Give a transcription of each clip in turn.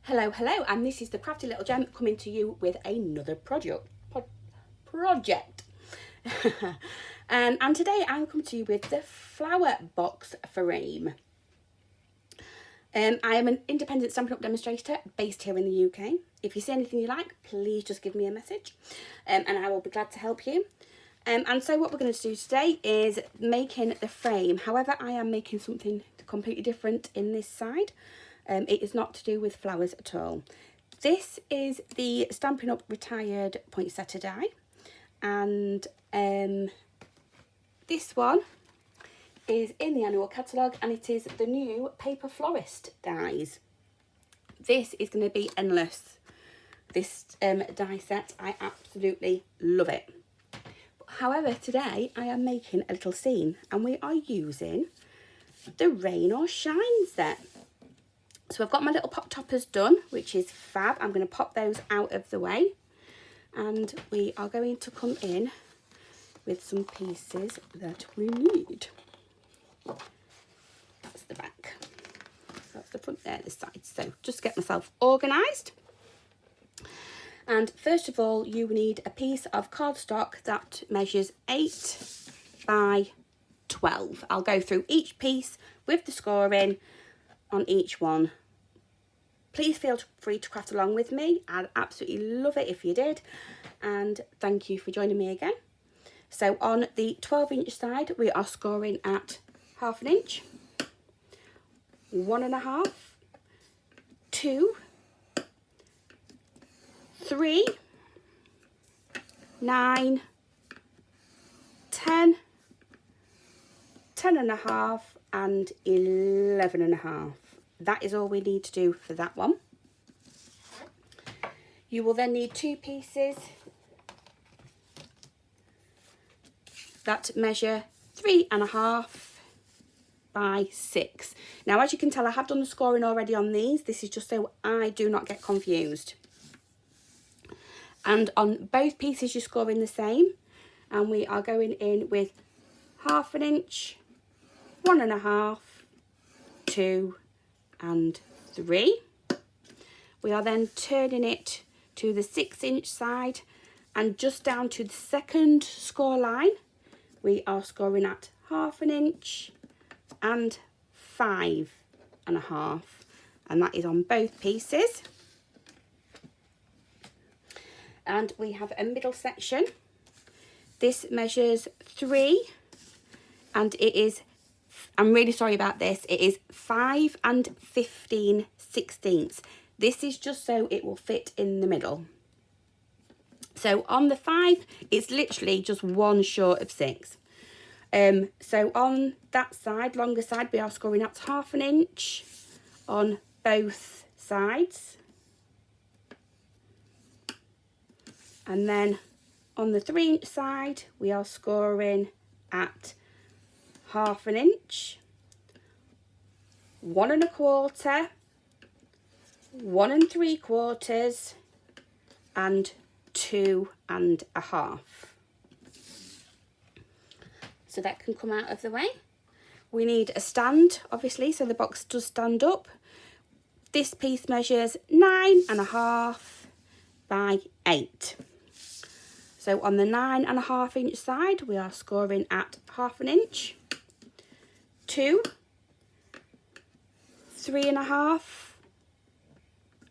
Hello, hello, and this is the Crafty Little Gem coming to you with another project. And today I'm coming to you with the flower box frame. I am an independent Stampin' Up! Demonstrator based here in the UK. If you see anything you like, please just give me a message and I will be glad to help you. And so what we're going to do today is making the frame. However, I am making something completely different in this side. It is not to do with flowers at all. This is the Stampin' Up! Retired poinsettia die, and this one is in the annual catalogue, and it is the new Paper Florist dies. This is going to be endless, this die set. I absolutely love it. However, today I am making a little scene, and we are using the Rain or Shine set. So I've got my little pop toppers done, which is fab. I'm going to pop those out of the way, and we are going to come in with some pieces that we need. That's the back. That's the front there, this side. So just get myself organised. And first of all, you need a piece of cardstock that measures 8 by 12. I'll go through each piece with the scoring on each one. Please feel free to craft along with me. I'd absolutely love it if you did, and thank you for joining me again. So on the 12-inch side, we are scoring at 1/2 inch, 1.5, 2, 3, 9, 10, 10.5 and 11.5. That is all we need to do for that one. You will then need 2 pieces that measure 3.5 by 6. Now, as you can tell, I have done the scoring already on these. This is just so I do not get confused. And on both pieces, you're scoring the same. And we are going in with 1/2 inch, 1.5, 2 and 3. We are then turning it to the 6-inch side, and just down to the second score line, we are scoring at 1/2 inch and 5.5, and that is on both pieces. And we have a middle section. This measures 3, and it is, I'm really sorry about this, it is 5 15/16. This is just so it will fit in the middle. So on the 5, it's literally just 1 short of 6. So on that side, longer side, we are scoring at 1/2 inch on both sides. And then on the 3-inch side, we are scoring at 1/2 inch, 1.25, 1 3/4, and 2.5. So that can come out of the way. We need a stand, obviously, so the box does stand up. This piece measures 9.5 by 8. So on the 9.5 inch side, we are scoring at 1/2 inch, 2, 3.5,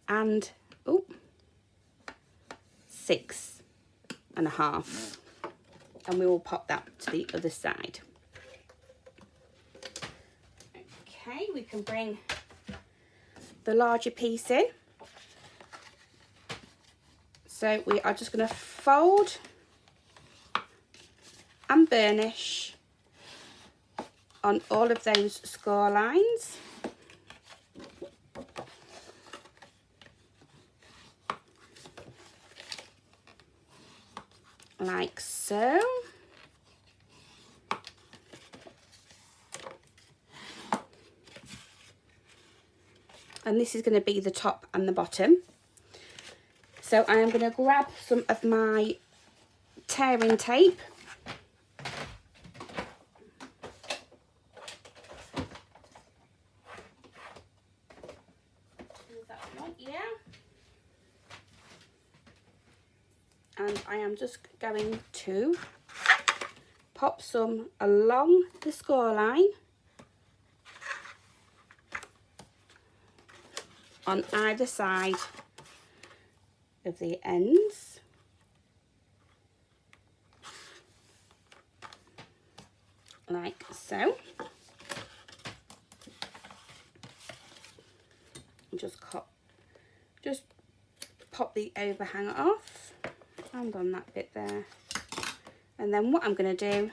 and 6.5. And we will pop that to the other side. Okay, we can bring the larger piece in. So we are just going to fold and burnish on all of those score lines. Like so. And this is going to be the top and the bottom. So I am going to grab some of my tearing tape. that one, yeah. And I am just going to pop some along the score line on either side of the ends. Like so. Just pop the overhang off and on that bit there. And then what I'm going to do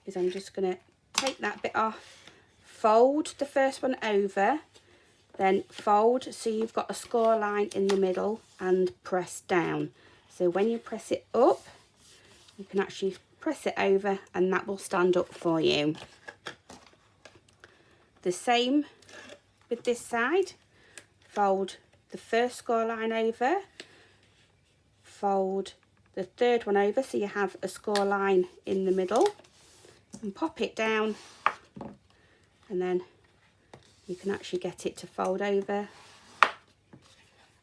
is I'm just going to take that bit off, fold the first one over, then fold so you've got a score line in the middle and press down. So when you press it up, you can actually press it over and that will stand up for you. The same with this side. Fold the first score line over, fold the third one over so you have a score line in the middle, and pop it down, and then you can actually get it to fold over.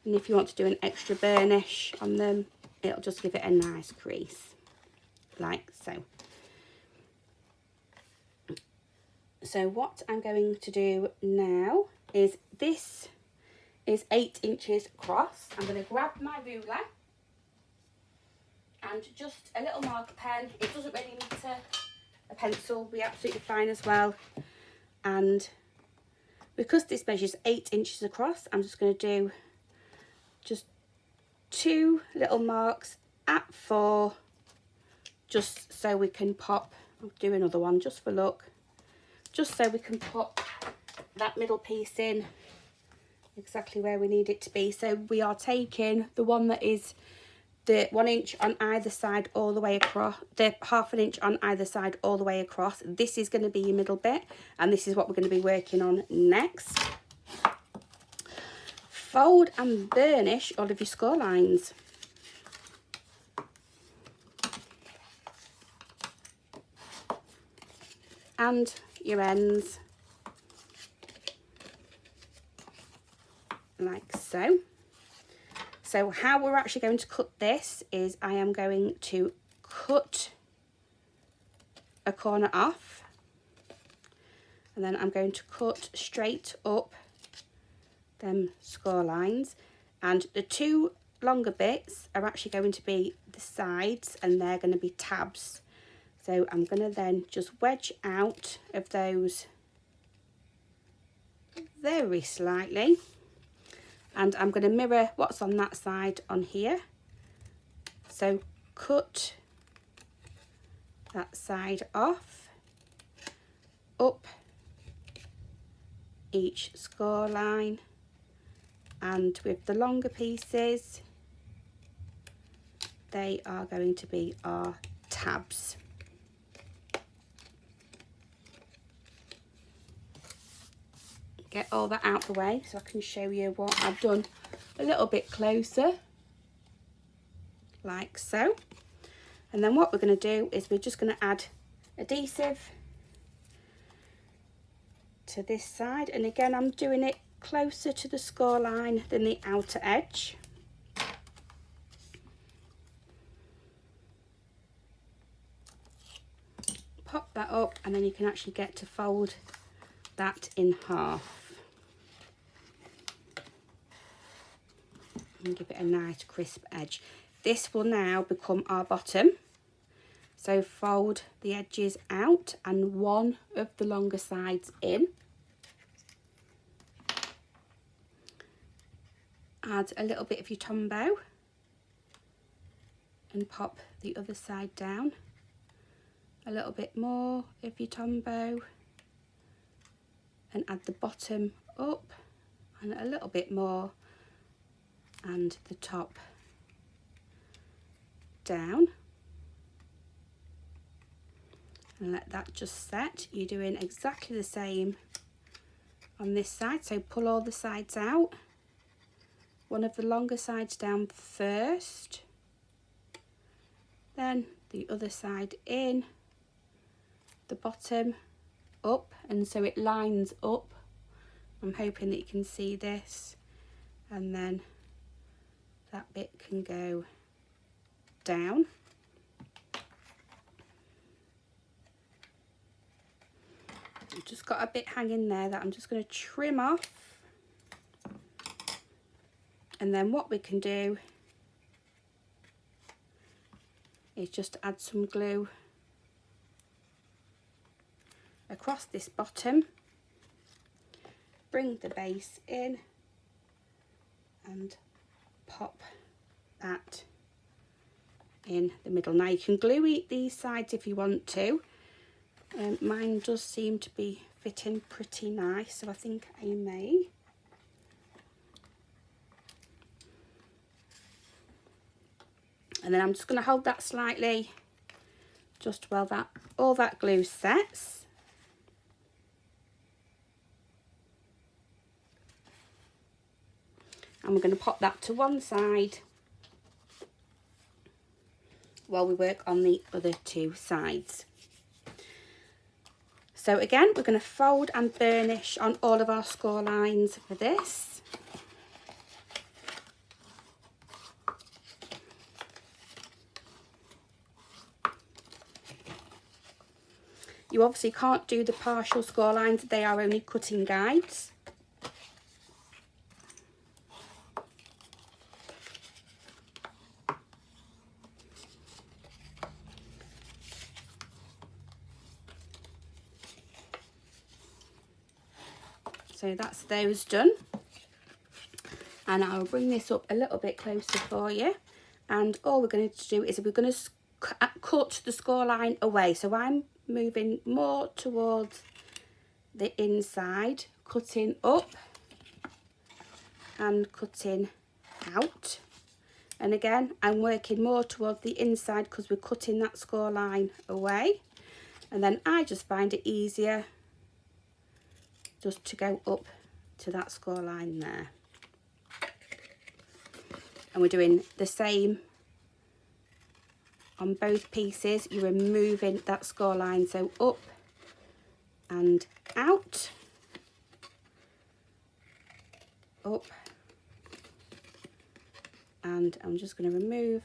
And if you want to do an extra burnish on them, it'll just give it a nice crease, like so. So what I'm going to do now is, this is 8 inches across. I'm going to grab my ruler and just a little marker pen. It doesn't really need a pencil, will be absolutely fine as well. And because this measures 8 inches across, I'm just going to do just 2 little marks at 4, just so we can pop. I'll do another one just for luck, just so we can pop that middle piece in exactly where we need it to be. So we are taking the one that is the 1 inch on either side all the way across, the ½ inch on either side all the way across. This is going to be your middle bit, and this is what we're going to be working on next. Fold and burnish all of your score lines. And your ends. Like so. So how we're actually going to cut this is, I am going to cut a corner off, and then I'm going to cut straight up them score lines, and the 2 longer bits are actually going to be the sides, and they're going to be tabs. So I'm going to then just wedge out of those very slightly. And I'm going to mirror what's on that side on here. So cut that side off, up each score line, and with the longer pieces, they are going to be our tabs. Get all that out the way so I can show you what I've done a little bit closer, like so. And then what we're going to do is we're just going to add adhesive to this side, and again I'm doing it closer to the score line than the outer edge. Pop that up, and then you can actually get to fold that in half and give it a nice crisp edge. This will now become our bottom, so fold the edges out and one of the longer sides in. Add a little bit of your Tombow and pop the other side down. A little bit more of your Tombow and add the bottom up, and a little bit more, and the top down, and let that just set. You're doing exactly the same on this side, so pull all the sides out, one of the longer sides down first, then the other side in, the bottom up, and so it lines up I'm hoping that you can see this, and then that bit can go down. I've just got a bit hanging there that I'm just going to trim off, and then what we can do is just add some glue across this bottom, bring the base in and pop that in the middle. Now you can glue these sides if you want to. Mine does seem to be fitting pretty nice, so I think I may. And then I'm just going to hold that slightly just while all that glue sets. And we're going to pop that to one side while we work on the other two sides. So again, we're going to fold and burnish on all of our score lines for this. You obviously can't do the partial score lines, they are only cutting guides. So that's those done. And I'll bring this up a little bit closer for you. And all we're going to do is we're going to cut the score line away. So I'm moving more towards the inside, cutting up and cutting out. And again, I'm working more towards the inside because we're cutting that score line away. And then I just find it easier just to go up to that score line there. And we're doing the same on both pieces. You're removing that score line, so up and out, up, and I'm just going to remove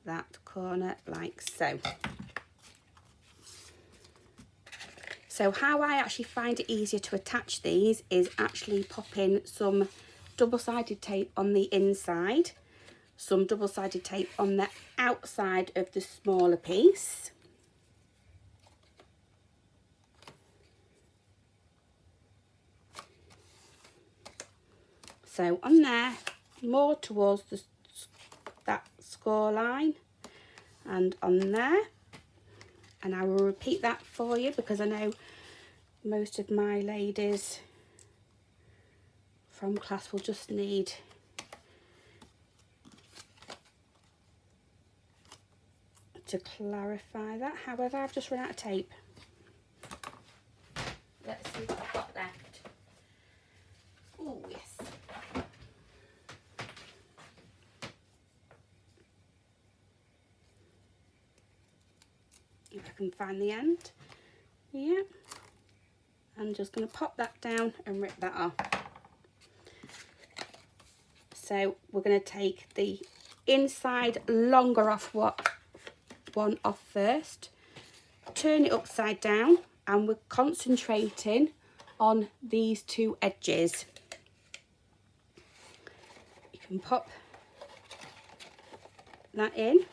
that corner like so. So how I actually find it easier to attach these is actually popping some double-sided tape on the inside, some double-sided tape on the outside of the smaller piece. So on there, more towards that score line, and on there. And I will repeat that for you because I know most of my ladies from class will just need to clarify that. However, I've just run out of tape. Let's see what I've got left. Oh, yes. If I can find the end. Yeah. I'm just going to pop that down and rip that off. So we're going to take the inside longer one off first, turn it upside down, and we're concentrating on these two edges. You can pop that in,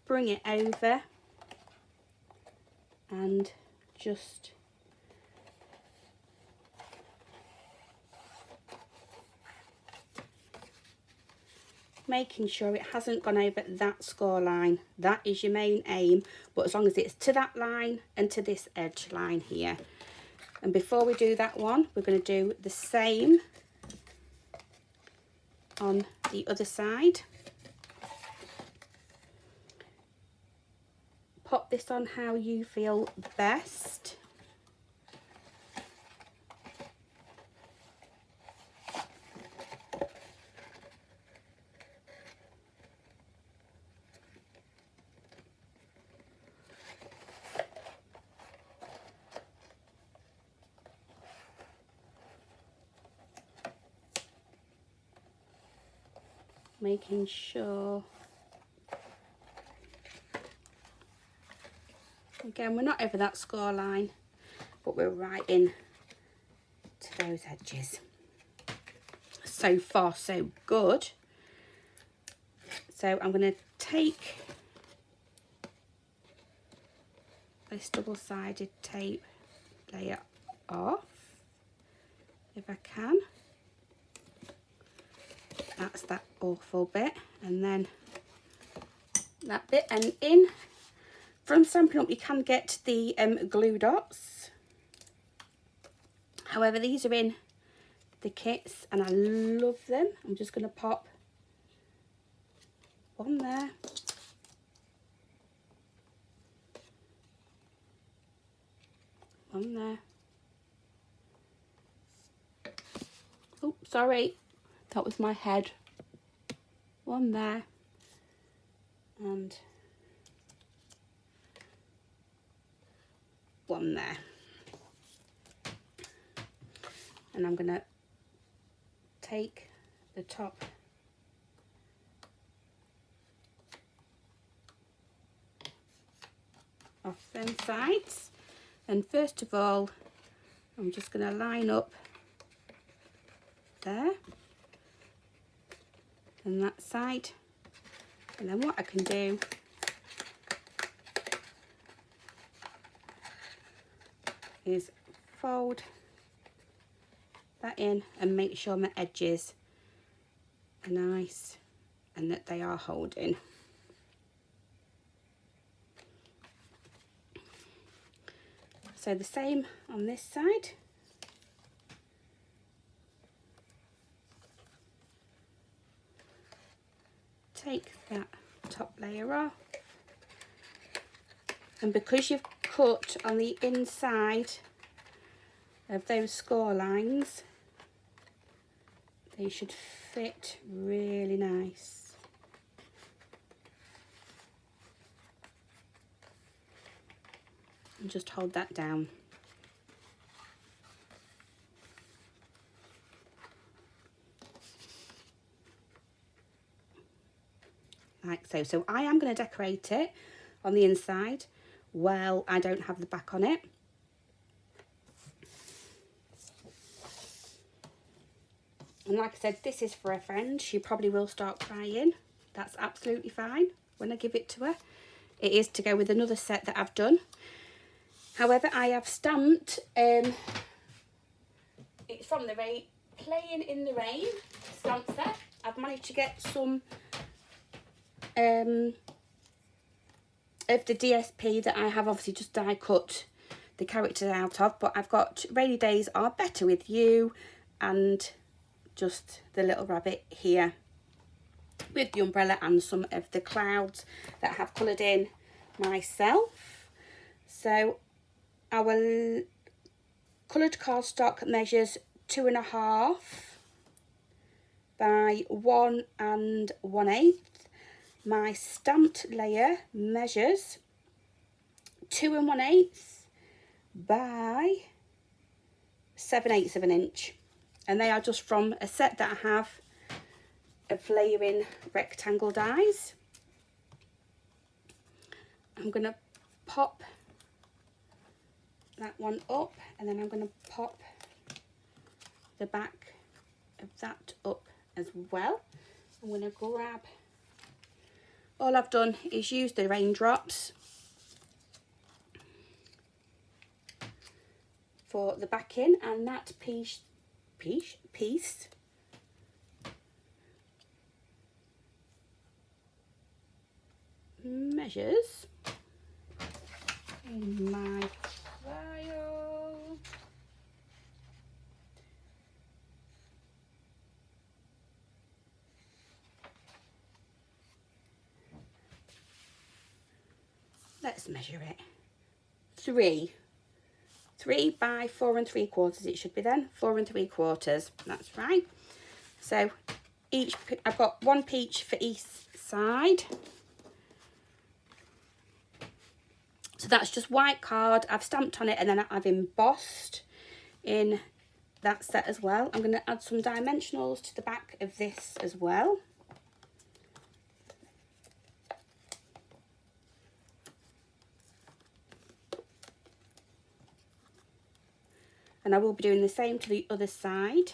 bring it over, and just making sure it hasn't gone over that score line. That is your main aim, but as long as it's to that line and to this edge line here. And before we do that one, we're going to do the same on the other side. Pop this on how you feel best. making sure. Again, we're not over that score line, but we're right in to those edges. So far, so good. So I'm going to take this double-sided tape layer off, if I can. That's that awful bit, and then that bit, and in from Stampin' Up you can get the glue dots. However, these are in the kits and I love them. I'm just going to pop one there, one there. Oh, sorry, that was my head. One there, and one there. And I'm going to take the top off them sides, and first of all I'm just going to line up there and that side, and then what I can do is fold that in and make sure my edges are nice and that they are holding. So the same on this side. Take that top layer off, and because you've cut on the inside of those score lines, they should fit really nice. And just hold that down. Like so. So I am going to decorate it on the inside. Well, I don't have the back on it. And like I said, this is for a friend. She probably will start crying. That's absolutely fine when I give it to her. It is to go with another set that I've done. However, I have stamped, it's from the Playing in the Rain stamp set. I've managed to get some of the DSP that I have obviously just die cut the characters out of, but I've got Rainy Days Are Better With You and just the little rabbit here with the umbrella and some of the clouds that I have coloured in myself. So our coloured cardstock measures 2.5 by 1 1/8. My stamped layer measures 2 1/8 by 7/8 of an inch, and they are just from a set that I have of layering rectangle dies. I'm going to pop that one up, and then I'm going to pop the back of that up as well. I'm going to grab, all I've done is use the raindrops for the backing, and that piece measures in my file. Let's measure it. 3 by 4 3/4. It should be then 4 3/4. That's right. So each, I've got one peach for each side. So that's just white card. I've stamped on it, and then I've embossed in that set as well. I'm going to add some dimensionals to the back of this as well. And I will be doing the same to the other side.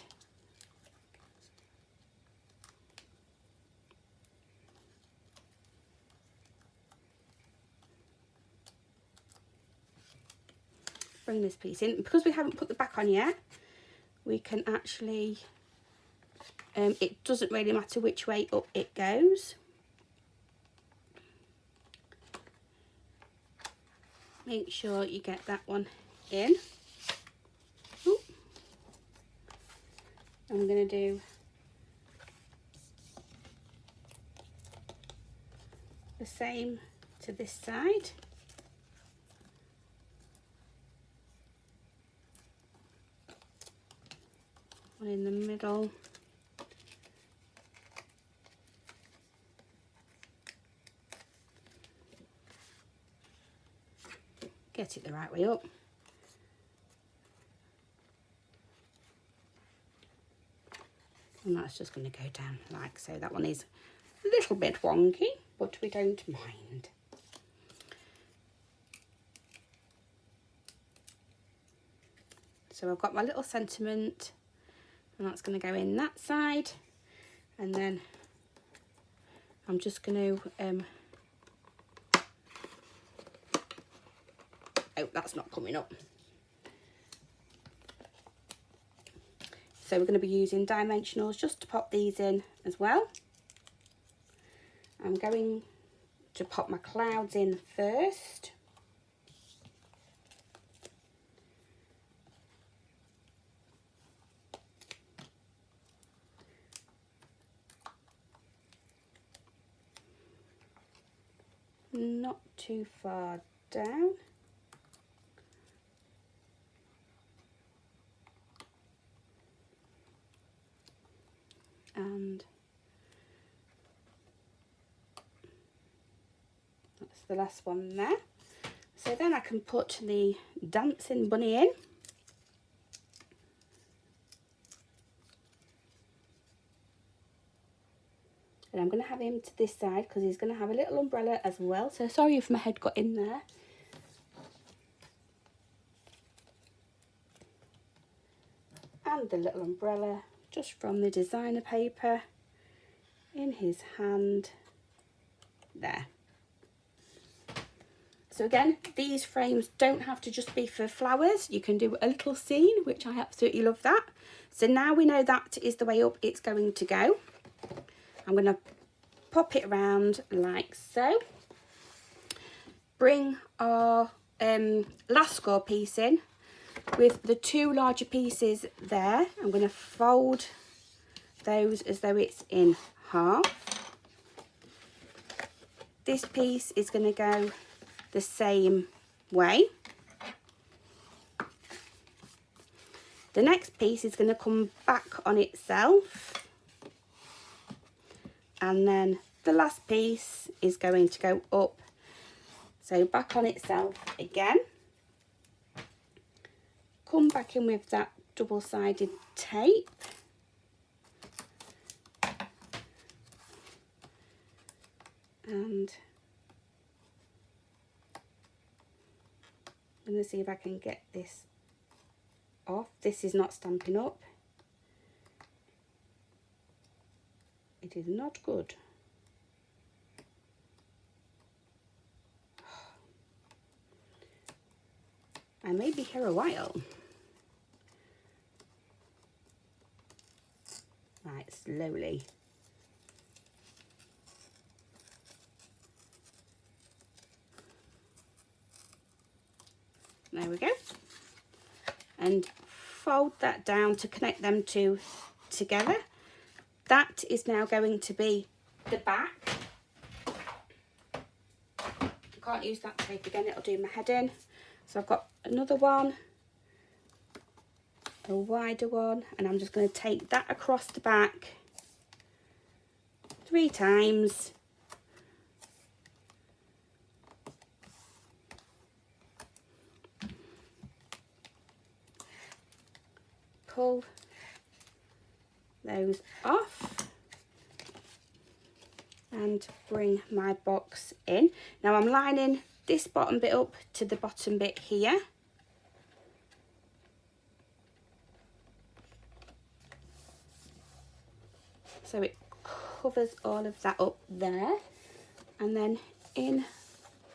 Bring this piece in. Because we haven't put the back on yet, we can actually, it doesn't really matter which way up it goes. Make sure you get that one in. Ooh. I'm going to do the same to this side. One in the middle. Get it the right way up. And that's just going to go down like so. That one is a little bit wonky, but we don't mind. So I've got my little sentiment, and that's going to go in that side. And then I'm just going to oh, that's not coming up. So we're going to be using dimensionals just to pop these in as well. I'm going to pop my clouds in first. Not too far down. And that's the last one there. So then I can put the dancing bunny in. And I'm going to have him to this side because he's going to have a little umbrella as well. So sorry if my head got in there. And the little umbrella just from the designer paper in his hand there. So again, these frames don't have to just be for flowers. You can do a little scene, which I absolutely love that. So now we know that is the way up it's going to go. I'm going to pop it around like so. Bring our last score piece in. With the two larger pieces there, I'm going to fold those as though it's in half. This piece is going to go the same way. The next piece is going to come back on itself. And then the last piece is going to go up. So back on itself again. Come back in with that double-sided tape. And I'm going to see if I can get this off. This is not Stampin' Up. It is not good. I may be here a while. Right, slowly. There we go. And fold that down to connect them two together. That is now going to be the back. I can't use that tape again, it'll do my head in. So I've got another one, a wider one, and I'm just going to take that across the back 3 times. Pull those off and bring my box in. Now I'm lining this bottom bit up to the bottom bit here. So it covers all of that up there. And then in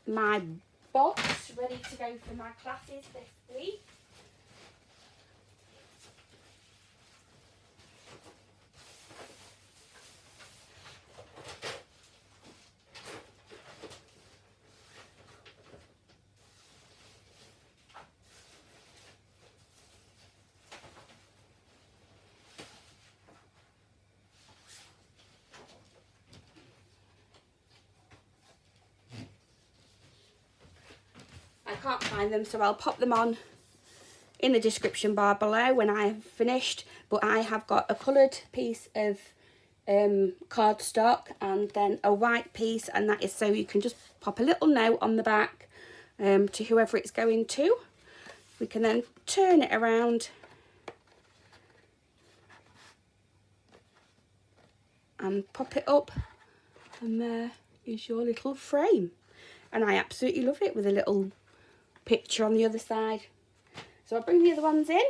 my box, ready to go for my classes this week. I can't find them, so I'll pop them on in the description bar below when I've finished. But I have got a coloured piece of cardstock and then a white piece, and that is so you can just pop a little note on the back to whoever it's going to. We can then turn it around and pop it up, and there is your little frame. And I absolutely love it, with a little picture on the other side. So I'll bring the other ones in.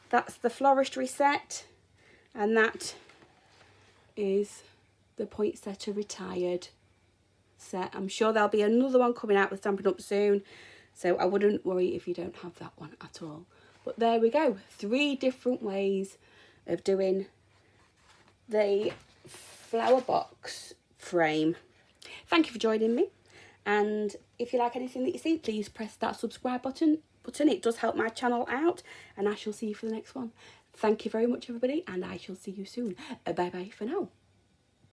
That's the floristry set, and that is the poinsettia retired set. I'm sure there'll be another one coming out with Stampin' Up soon, so I wouldn't worry if you don't have that one at all. But there we go, 3 different ways of doing the flower box frame. Thank you for joining me, and if you like anything that you see, please press that subscribe button. It does help my channel out, and I shall see you for the next one. Thank you very much, everybody, and I shall see you soon. Bye bye for now.